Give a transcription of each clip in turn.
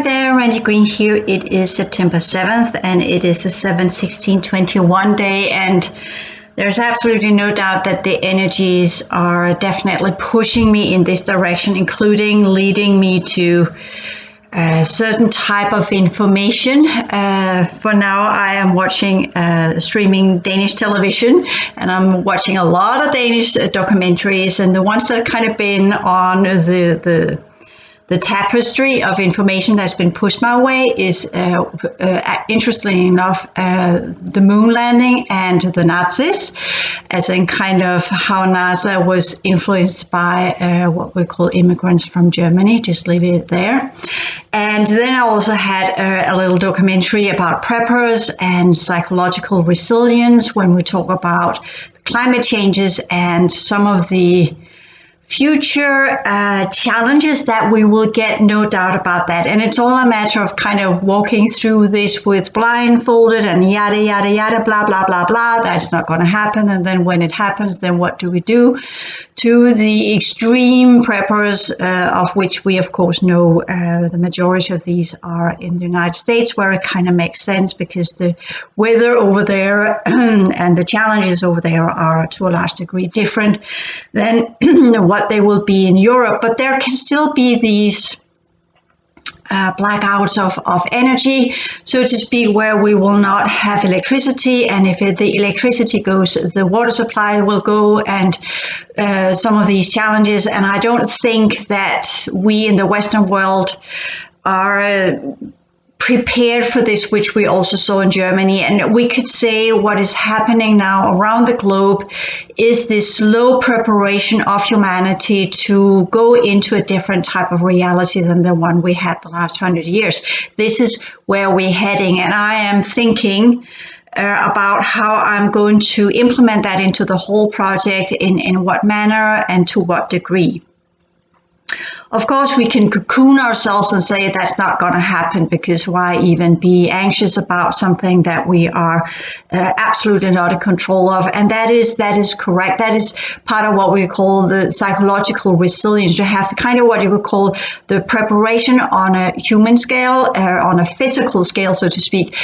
Hi there, Randy Green here. It is September 7th and it is the 7/16/21 day, and there's absolutely no doubt that the energies are definitely pushing me in this direction, including leading me to a certain type of information. For now, I am watching streaming Danish television, and I'm watching a lot of Danish documentaries, and the ones that have kind of been on the tapestry of information that's been pushed my way is, interestingly enough, the moon landing and the Nazis, as in kind of how NASA was influenced by what we call immigrants from Germany. Just leave it there. And then I also had a little documentary about preppers and psychological resilience when we talk about climate changes and some of the future challenges that we will get, no doubt about that. And it's all a matter of kind of walking through this with blindfolded and yada, yada, yada, blah, blah, blah, blah. That's not going to happen. And then when it happens, then what do we do? To the extreme preppers, of which we, of course, know the majority of these are in the United States, where it kind of makes sense because the weather over there and the challenges over there are to a large degree different than what they will be in Europe. But there can still be these blackouts of energy, so to speak, where we will not have electricity, and if the electricity goes, the water supply will go, and some of these challenges. And I don't think that we in the Western world are prepared for this, which we also saw in Germany. And we could say what is happening now around the globe is this slow preparation of humanity to go into a different type of reality than the one we had the last 100 years. This is where we're heading, and I am thinking about how I'm going to implement that into the whole project, in what manner and to what degree. Of course, we can cocoon ourselves and say that's not going to happen, because why even be anxious about something that we are absolutely not in control of? And that is correct. That is part of what we call the psychological resilience. You have kind of what you would call the preparation on a human scale, on a physical scale, so to speak,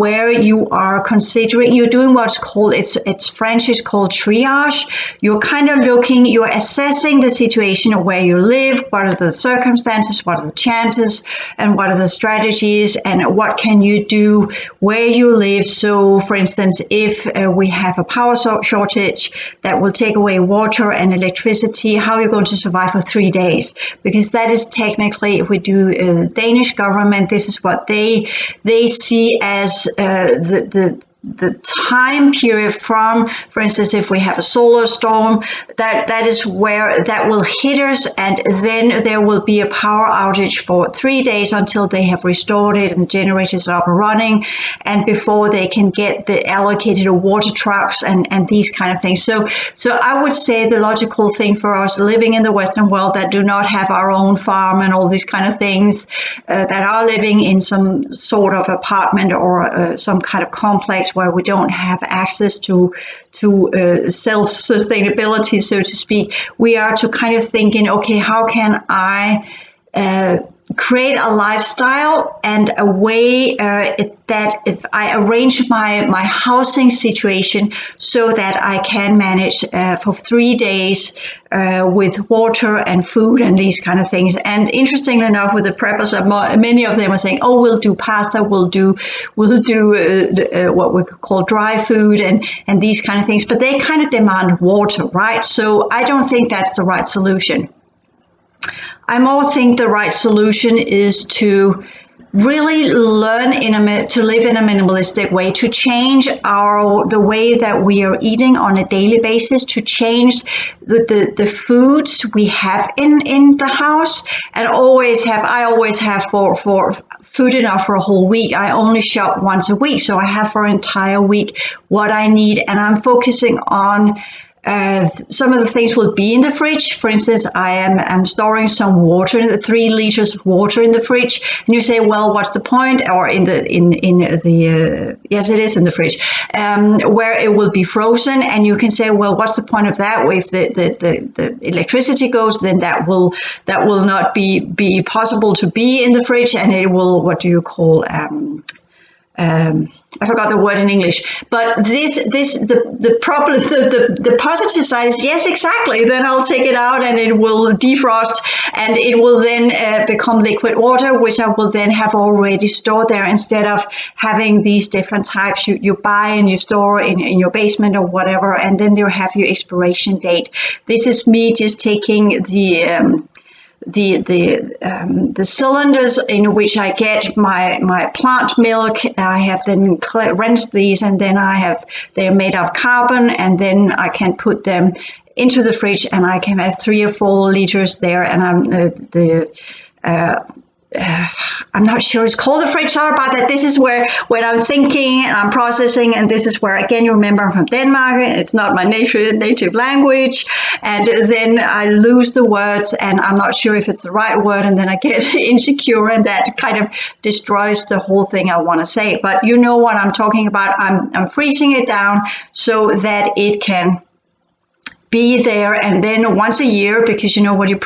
where you are considering, you're doing what's called, it's French, is called triage. You're kind of looking, you're assessing the situation of where you live. What are the circumstances, what are the chances, and what are the strategies, and what can you do where you live? So, for instance, if we have a power shortage that will take away water and electricity, how are you going to survive for 3 days? Because that is technically, if we do Danish government, this is what they see as the time period from, for instance, if we have a solar storm, that is where that will hit us, and then there will be a power outage for 3 days until they have restored it and the generators are up and running, and before they can get the allocated water trucks and these kind of things. So I would say the logical thing for us living in the Western world that do not have our own farm and all these kind of things, that are living in some sort of apartment or some kind of complex where we don't have access to self-sustainability, so to speak, we are to kind of thinking, okay, how can I create a lifestyle and a way that if I arrange my housing situation so that I can manage for 3 days with water and food and these kind of things. And interestingly enough, with the preppers, many of them are saying, "Oh, we'll do pasta, we'll do what we could call dry food and these kind of things." But they kind of demand water, right? So I don't think that's the right solution. I more think the right solution is to really learn to live in a minimalistic way, to change the way that we are eating on a daily basis, to change the foods we have in the house, and I always have for food enough for a whole week. I only shop once a week, so I have for an entire week what I need, and I'm focusing on some of the things will be in the fridge. For instance, I'm storing some water, 3 liters of water in the fridge, and you say, well, what's the point? Or in the yes, it is in the fridge, where it will be frozen, and you can say, well, what's the point of that? If the electricity goes, then that will not be possible to be in the fridge, and it will, what do you call, I forgot the word in English, but the problem, the positive side is, yes, exactly. Then I'll take it out and it will defrost, and it will then become liquid water, which I will then have already stored there, instead of having these different types you buy and you store in your basement or whatever, and then you have your expiration date. This is me just taking the cylinders in which I get my plant milk. I have then rinsed these, and then they're made of carbon, and then I can put them into the fridge, and I can have 3 or 4 liters there, and I'm not sure it's called the fridge. Sorry about that. This is where, when I'm thinking and I'm processing, and this is where, again, you remember I'm from Denmark. It's not my native language, and then I lose the words, and I'm not sure if it's the right word, and then I get insecure, and that kind of destroys the whole thing I want to say. But you know what I'm talking about. I'm freezing it down so that it can be there, and then once a year, because you know what you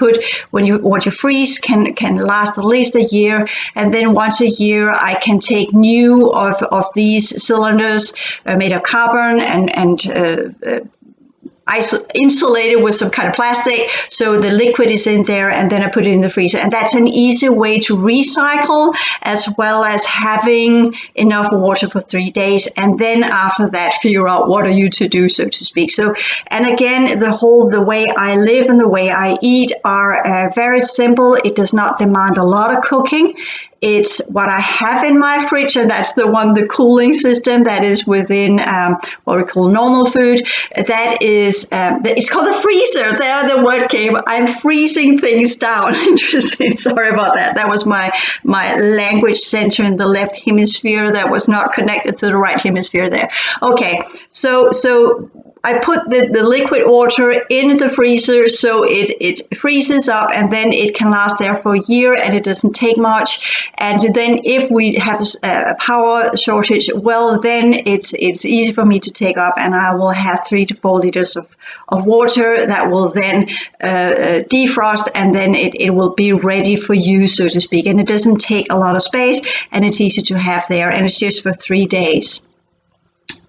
freeze can last at least a year, and then once a year I can take new of these cylinders made of carbon and insulated with some kind of plastic, so the liquid is in there, and then I put it in the freezer. And that's an easy way to recycle, as well as having enough water for 3 days, and then after that figure out what are you to do, so to speak. So, and again, the way I live and the way I eat are very simple. It does not demand a lot of cooking. It's what I have in my fridge, and that's the cooling system that is within what we call normal food. That is, it's called a freezer. There the word came. I'm freezing things down. Interesting. Sorry about that. That was my language center in the left hemisphere that was not connected to the right hemisphere there. Okay, so I put the liquid water in the freezer, so it freezes up, and then it can last there for a year, and it doesn't take much. And then if we have a power shortage, well, then it's easy for me to take up, and I will have 3 to 4 liters of water that will then defrost, and then it will be ready for use, so to speak. And it doesn't take a lot of space, and it's easy to have there, and it's just for 3 days.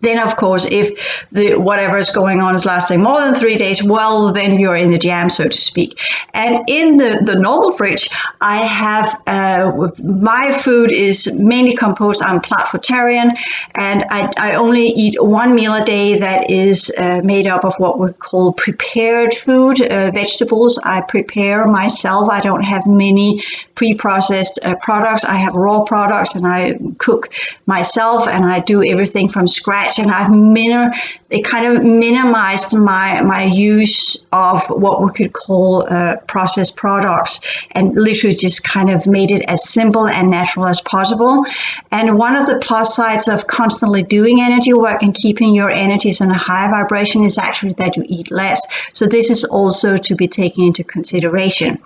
Then, of course, if whatever is going on is lasting more than 3 days, well, then you're in the jam, so to speak. And in the normal fridge, I have my food is mainly composed. I'm plant-foodtarian, and I only eat 1 meal a day that is made up of what we call prepared food, vegetables. I prepare myself. I don't have many pre-processed products. I have raw products, and I cook myself, and I do everything from scratch. And I've kind of minimized my use of what we could call processed products, and literally just kind of made it as simple and natural as possible. And one of the plus sides of constantly doing energy work and keeping your energies in a high vibration is actually that you eat less. So this is also to be taken into consideration.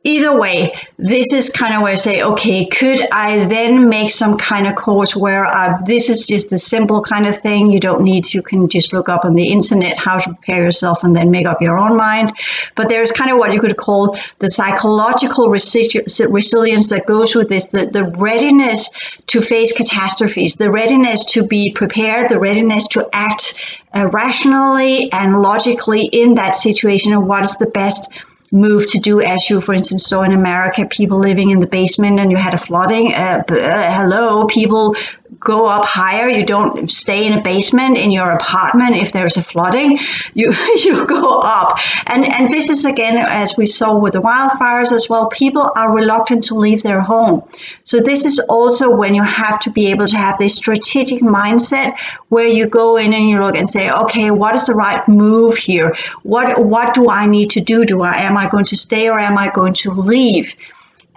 Either way, this is kind of where I say, okay, could I then make some kind of course where this is just a simple kind of thing. You don't need, you can just look up on the internet how to prepare yourself and then make up your own mind. But there's kind of what you could call the psychological resilience that goes with this, the readiness to face catastrophes, the readiness to be prepared, the readiness to act rationally and logically in that situation, and what is the best move to do, as you, for instance, saw in America, people living in the basement and you had a flooding. Hello, people go up higher. You don't stay in a basement in your apartment if there's a flooding. You go up. And this is, again, as we saw with the wildfires as well, people are reluctant to leave their home. So this is also when you have to be able to have this strategic mindset where you go in and you look and say, okay, what is the right move here? What do I need to do? Am I going to stay or am I going to leave?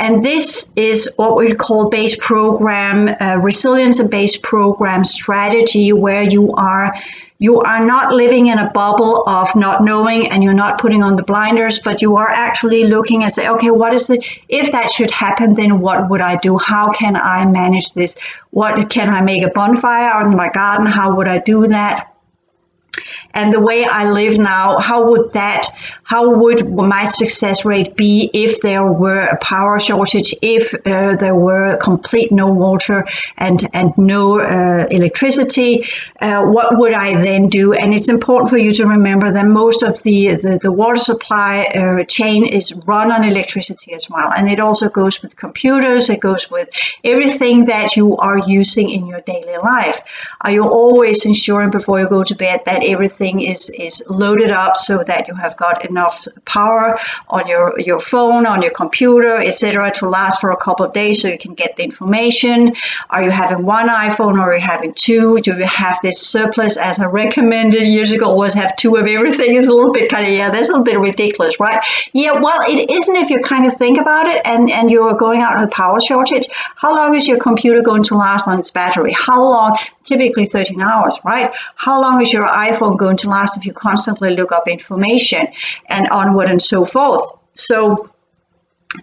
And this is what we call base program, resilience and base program strategy, where you are You are not living in a bubble of not knowing, and you're not putting on the blinders, but you are actually looking and say, okay, if that should happen, then what would I do? How can I manage this? Can I make a bonfire in my garden? How would I do that? And the way I live now, how would my success rate be if there were a power shortage, if there were complete no water and no electricity? What would I then do? And it's important for you to remember that most of the water supply chain is run on electricity as well. And it also goes with computers, it goes with everything that you are using in your daily life. Are you always ensuring before you go to bed that everything is loaded up so that you have got enough power on your phone, on your computer, etc., to last for a couple of days so you can get the information? Are you having one iPhone, or are you having two? Do you have this surplus, as I recommended years ago, always have two of everything? Is a little bit kind of, that's a little bit ridiculous, right? Yeah, well, it isn't if you kind of think about it, and you're going out with a power shortage. How long is your computer going to last on its battery? How long? Typically 13 hours, right? How long is your iPhone going to last if you constantly look up information, and onward and so forth? So,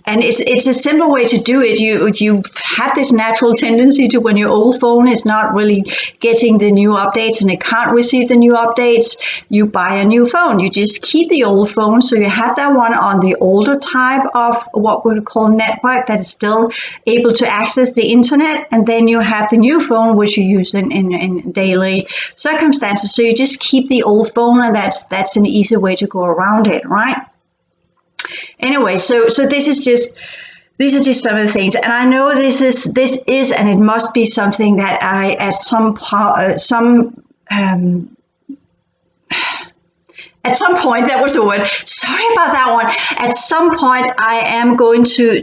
and it's a simple way to do it. You have this natural tendency to, when your old phone is not really getting the new updates and it can't receive the new updates, you buy a new phone. You just keep the old phone, so you have that one on the older type of what we call network that is still able to access the internet, and then you have the new phone which you use in daily circumstances. So you just keep the old phone, and that's an easy way to go around it, right? Anyway, so these are just some of the things, and I know this is, and it must be something that I at some point, that was the word. Sorry about that one. At some point, I am going to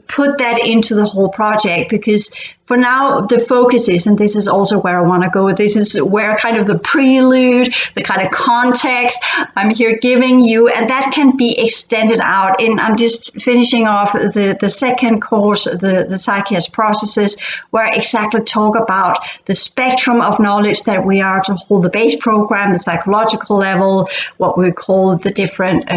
put that into the whole project, because for now, the focus is, and this is also where I want to go, this is where kind of the prelude, the kind of context I'm here giving you, and that can be extended out. And I'm just finishing off the second course, the Psyche processes, where I exactly talk about the spectrum of knowledge that we are to hold the base program, the psychological level, what we call the different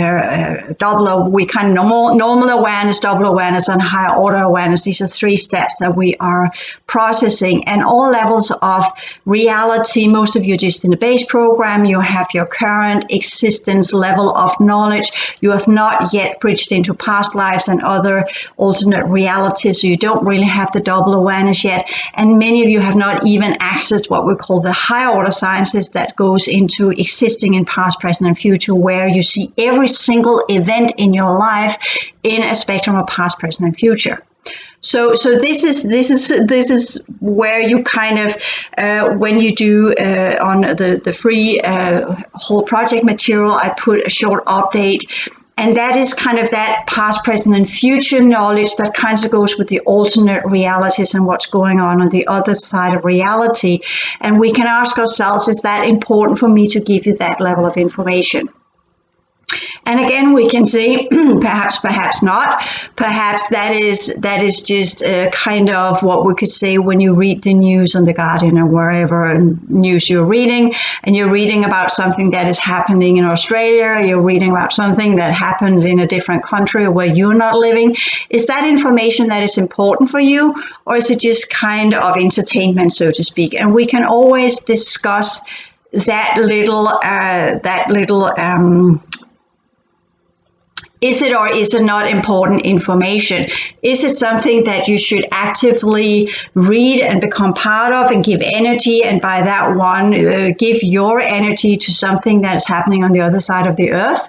normal awareness, double awareness, and higher order awareness. These are three steps that we are processing, and all levels of reality. Most of you just in the base program, you have your current existence level of knowledge. You have not yet bridged into past lives and other alternate realities, so you don't really have the double awareness yet. And many of you have not even accessed what we call the higher order sciences, that goes into existing in past, present, and future, where you see every single event in your life in a spectrum of past, present, and future. So this is where you kind of when you do on the free whole project material, I put a short update, and that is kind of that past, present, and future knowledge that kind of goes with the alternate realities and what's going on the other side of reality. And we can ask ourselves, is that important for me to give you that level of information? And again, we can say perhaps not. Perhaps that is just kind of what we could say when you read the news on The Guardian or wherever news you're reading, and you're reading about something that is happening in Australia, you're reading about something that happens in a different country where you're not living. Is that information that is important for you, or is it just kind of entertainment, so to speak? And we can always discuss that little is it or is it not important information? Is it something that you should actively read and become part of and give energy, and by that one, give your energy to something that is happening on the other side of the earth?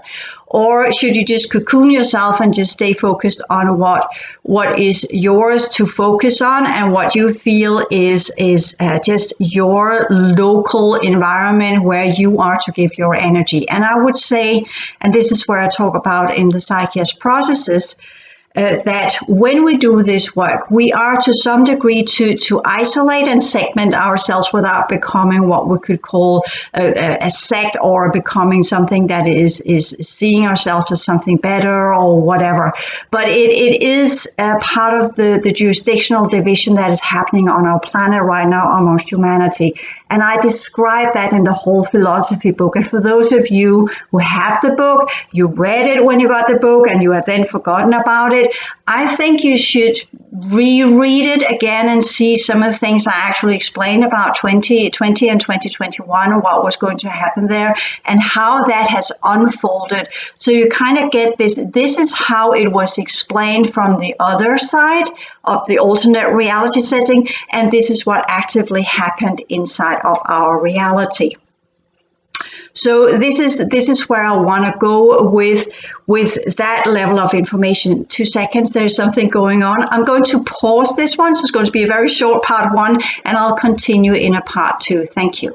Or should you just cocoon yourself and just stay focused on what is yours to focus on, and what you feel is just your local environment where you are to give your energy? And I would say, and this is where I talk about in the Psyche processes, that when we do this work, we are to some degree to isolate and segment ourselves without becoming what we could call a sect, or becoming something that is seeing ourselves as something better or whatever. But it is a part of the jurisdictional division that is happening on our planet right now amongst humanity. And I describe that in the whole philosophy book. And for those of you who have the book, you read it when you got the book and you have then forgotten about it, I think you should reread it again and see some of the things I actually explained about 2020 and 2021, and what was going to happen there and how that has unfolded. So you kind of get this is how it was explained from the other side of the alternate reality setting, and this is what actively happened inside of our reality. So this is where I want to go with that level of information. 2 seconds, there's something going on. I'm going to pause this one, so it's going to be a very short part 1, and I'll continue in a part 2. Thank you.